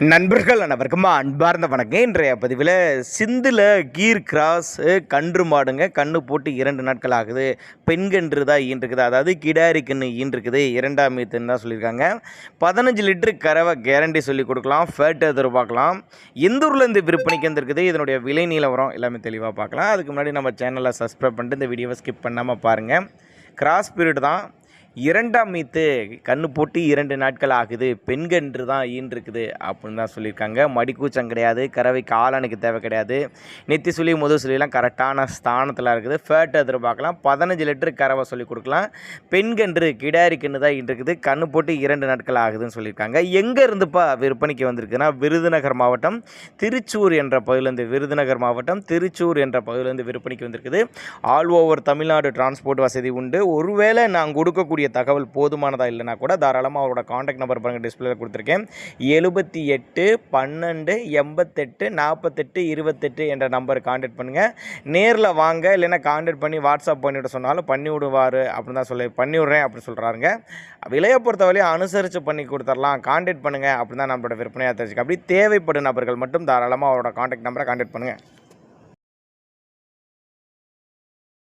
நண்பர்கள் அனைவருக்கும் அன்பார்ந்த வணக்கம். இன்றைய பதிவில் சிந்தில் கீர் கிராஸ் கன்று மாடுங்க. கன்று போட்டு 2 நாட்கள் ஆகுது. பெண்கன்று தான் ஈன்றுக்குது, அதாவது கிடாரி கன்று ஈன்றுக்குது. 2ஆம் மீத்துன்னு தான் சொல்லியிருக்காங்க. 15 லிட்டரு கறவை கேரண்டி சொல்லி கொடுக்கலாம். ஃபேட் எதிர்பார்க்கலாம். எந்த ஊர்லேருந்து விற்பனைக்கு வந்துருக்குது, இதனுடைய விலை நிலவரம் எல்லாமே தெளிவாக பார்க்கலாம். அதுக்கு முன்னாடி நம்ம சேனலை சப்ஸ்கிரைப் பண்ணிட்டு இந்த வீடியோவை ஸ்கிப் பண்ணாமல் பாருங்கள். கிராஸ் பீரியட் தான். 2ஆம் மீத்து கன்று போட்டு 2 நாட்கள் ஆகுது. பெண்கன்று தான் ஈன்றுக்குது அப்படின்னு தான் சொல்லியிருக்காங்க. மடிக்கூச்சம் கிடையாது, கறவைக்கு ஆளானுக்கு தேவை கிடையாது. நெத்தி சுழி முதல் சுழிலாம் கரெக்டான ஸ்தானத்தில் இருக்குது. ஃபேட் எதிர்பார்க்கலாம். 15 லிட்டரு கறவை சொல்லி கொடுக்கலாம். பெண்கன்று கிடாரி கன்று தான் ஈன்றுக்குது. கன்று போட்டு 2 நாட்கள் ஆகுதுன்னு சொல்லியிருக்காங்க. எங்கே இருந்துப்பா விற்பனைக்கு வந்திருக்குன்னா விருதுநகர் மாவட்டம் திருச்சூர் என்ற பகுதியிலேருந்து விற்பனைக்கு வந்திருக்குது. ஆல் ஓவர் தமிழ்நாடு டிரான்ஸ்போர்ட் வசதி உண்டு. ஒருவேளை நான் கொடுக்கக்கூடிய தகவல் போதுமானதாக இல்லைனா கூட தாராளமாக அவரோட காண்டாக்ட் நம்பர் பாருங்கள், டிஸ்பிளேல கொடுத்துருக்கேன். 78 12 88 48 28 என்ற நம்பருக்கு காண்டாக்ட் பண்ணுங்கள். நேரில் வாங்க, இல்லைன்னா காண்டாக்ட் பண்ணி வாட்ஸ்அப் பண்ணிவிட சொன்னாலும் பண்ணி விடுவார் அப்படின்னு தான் பண்ணிவிட்றேன் அப்படின்னு சொல்கிறாருங்க. விலையை பொறுத்தவரையும் அனுசரித்து பண்ணி கொடுத்துடலாம், காண்டாக்ட் பண்ணுங்கள் அப்படின்னு தான் நம்மளோட விற்பனையாக தெரிஞ்சுக்க. அப்படி தேவைப்படும் நபர்கள் மட்டும் தாராளமாக அவரோட காண்டாக்ட் நம்பரை காண்டாக்ட் பண்ணுங்கள்.